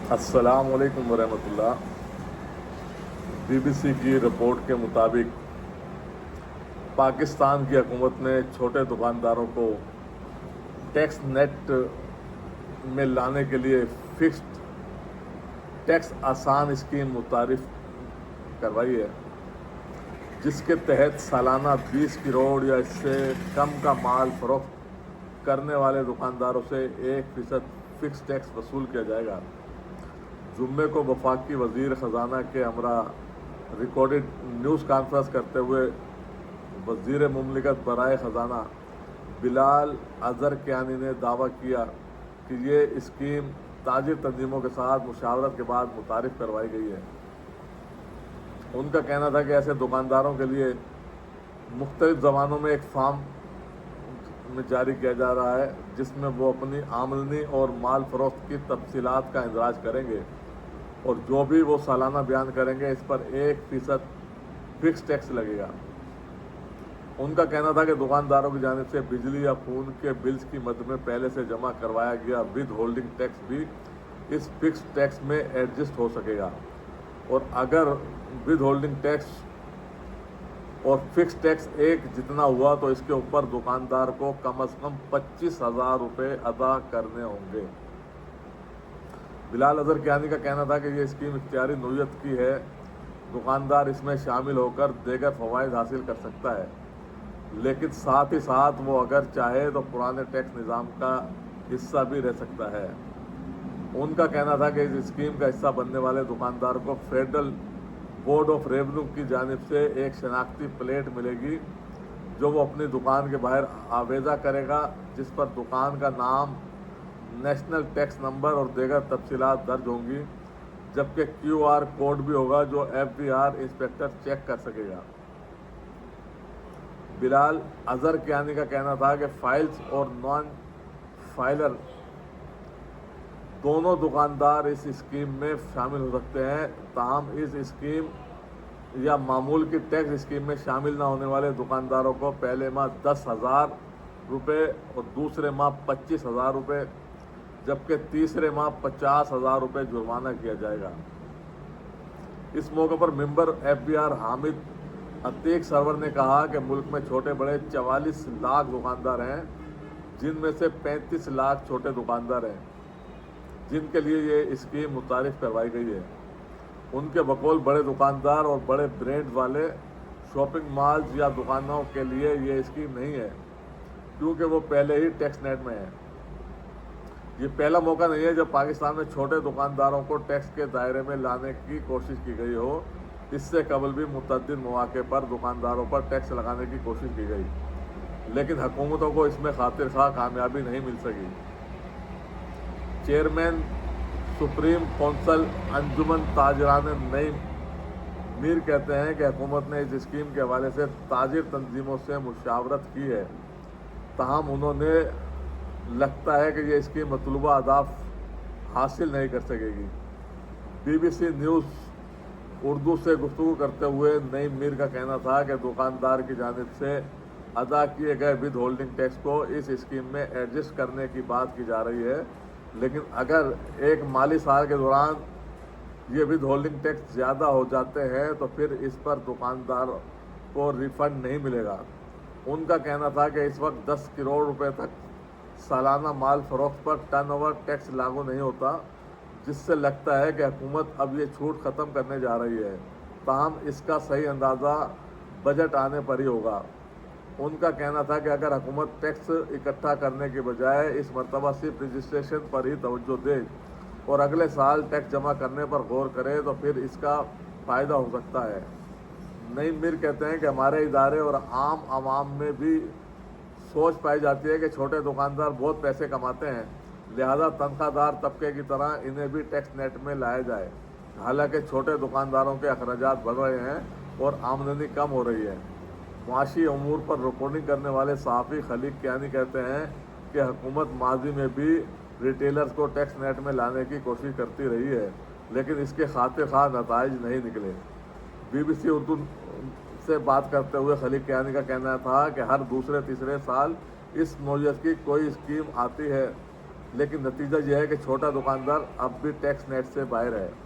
अस्सलाम वालेकुम वरहमतुल्लाह। BBC की रिपोर्ट के मुताबिक पाकिस्तान की हुकूमत ने छोटे दुकानदारों को टैक्स नेट में लाने के लिए फिक्स्ड टैक्स आसान स्कीम मुतारिफ करवाई है, जिसके तहत सालाना 20 करोड़ या इससे कम का माल फरोख्त करने वाले दुकानदारों से 1% फिक्स टैक्स वसूल किया जाएगा। जुम्मे को वफाकी वज़ीर ख़जाना के हमरा रिकॉर्डेड न्यूज़ कॉन्फ्रेंस करते हुए वज़ीर मुमलिकत बराए ख़जाना बिलाल अज़रकियानी ने दावा किया कि ये स्कीम ताजिर तंजीमों के साथ मुशावरत के बाद मुतारिफ करवाई गई है। उनका कहना था कि ऐसे दुकानदारों के लिए मुख्तलिफ ज़बानों में एक फॉर्म में जारी किया जा रहा है, जिसमें वो अपनी आमदनी और माल फरोख्त की तफसीलात का इंदराज करेंगे और जो भी वो सालाना बयान करेंगे इस पर 1% फिक्स टैक्स लगेगा। उनका कहना था कि दुकानदारों की जानिब से बिजली या खून के बिल्स की मद में पहले से जमा करवाया गया विद होल्डिंग टैक्स भी इस फिक्स टैक्स में एडजस्ट हो सकेगा, और अगर विद होल्डिंग टैक्स और फिक्स टैक्स एक जितना हुआ तो इसके ऊपर दुकानदार को कम से कम 25,000 रुपये अदा करने होंगे। बिलाल अज़रकियानी का कहना था कि ये स्कीम इख्तियारी नौयत की है, दुकानदार इसमें शामिल होकर देगर फ़वाइद हासिल कर सकता है, लेकिन साथ ही साथ वो अगर चाहे तो पुराने टैक्स निज़ाम का हिस्सा भी रह सकता है। उनका कहना था कि इस स्कीम का हिस्सा बनने वाले दुकानदार को फेडरल बोर्ड ऑफ रेवेन्यू की जानिब से एक शनाख्ती प्लेट मिलेगी, जो वो अपनी दुकान के बाहर आवेजा करेगा, जिस पर दुकान का नाम, नेशनल टैक्स नंबर और दीगर तफसीलात दर्ज होंगी, जबकि QR कोड भी होगा जो FBR इंस्पेक्टर चेक कर सकेगा। बिलाल अज़रकियानी का कहना था कि फाइल्स और नॉन फाइलर दोनों दुकानदार इस स्कीम में शामिल हो सकते हैं, ताहम इस स्कीम या मामूल की टैक्स स्कीम में शामिल ना होने वाले दुकानदारों को पहले माह 10,000 रुपये और दूसरे माह 25,000 रुपये, जबकि तीसरे माह 50,000 रुपये जुर्माना किया जाएगा। इस मौके पर मेंबर FBR हामिद अतीक सरवर ने कहा कि मुल्क में छोटे बड़े 44 लाख दुकानदार हैं, जिनमें से 35 लाख छोटे दुकानदार हैं जिनके लिए ये स्कीम मुतारिफ करवाई गई है। उनके बकौल बड़े दुकानदार और बड़े ब्रांड वाले शॉपिंग मॉल्स या दुकानों के लिए ये स्कीम नहीं है, क्योंकि वो पहले ही टैक्स नेट में है। ये पहला मौका नहीं है जब पाकिस्तान में छोटे दुकानदारों को टैक्स के दायरे में लाने की कोशिश की गई हो। इससे कबल भी मुतअद्दिद मौके पर दुकानदारों पर टैक्स लगाने की कोशिश की गई, लेकिन हुकूमतों को इसमें खातिर खा कामयाबी नहीं मिल सकी। चेयरमैन सुप्रीम कौंसल अंजुमन ताजरान नईम मीर कहते हैं कि हुकूमत ने इस स्कीम के हवाले से ताजिर तंजीमों से मुशावरत की है, ताहम उन्होंने लगता है कि ये स्कीम मतलूबा अहदाफ हासिल नहीं कर सकेगी। BBC न्यूज़ उर्दू से गुफ्तगू करते हुए नईम मीर का कहना था कि दुकानदार की जानिब से अदा किए गए विद होल्डिंग टैक्स को इस स्कीम में एडजस्ट करने की बात की जा रही है, लेकिन अगर एक माली साल के दौरान ये विद होल्डिंग टैक्स ज़्यादा हो जाते हैं तो फिर इस पर दुकानदार को रिफ़ंड नहीं मिलेगा। उनका कहना था कि इस वक्त 10 करोड़ रुपए तक सालाना माल फरोख्त पर टर्नओवर टैक्स लागू नहीं होता, जिससे लगता है कि हुकूमत अब ये छूट ख़त्म करने जा रही है, ताहम इसका सही अंदाज़ा बजट आने पर ही होगा। उनका कहना था कि अगर हुकूमत टैक्स इकट्ठा करने के बजाय इस मरतबा सिर्फ रजिस्ट्रेशन पर ही तवज्जो दे और अगले साल टैक्स जमा करने पर गौर करे तो फिर इसका फ़ायदा हो सकता है। नईम मीर कहते हैं कि हमारे इदारे और आम आवाम में भी सोच पाई जाती है कि छोटे दुकानदार बहुत पैसे कमाते हैं, लिहाजा तनख्वाहदार तबके की तरह इन्हें भी टैक्स नेट में लाया जाए। हालांकि छोटे दुकानदारों के अखराजात बढ़ रहे हैं और आमदनी कम हो रही है। मुआशी अमूर पर रिपोर्टिंग करने वाले सहाफ़ी खलीक कियानी कहते हैं कि हुकूमत माजी में भी रिटेलर्स को टैक्स नेट में लाने की कोशिश करती रही है, लेकिन इसके खातिर खा नताइज नहीं निकले। BBC उर्दू से बात करते हुए खलीक कियानी का कहना था कि हर दूसरे तीसरे साल इस नौयत की कोई स्कीम आती है, लेकिन नतीजा यह है कि छोटा दुकानदार अब भी टैक्स नेट से बाहर है।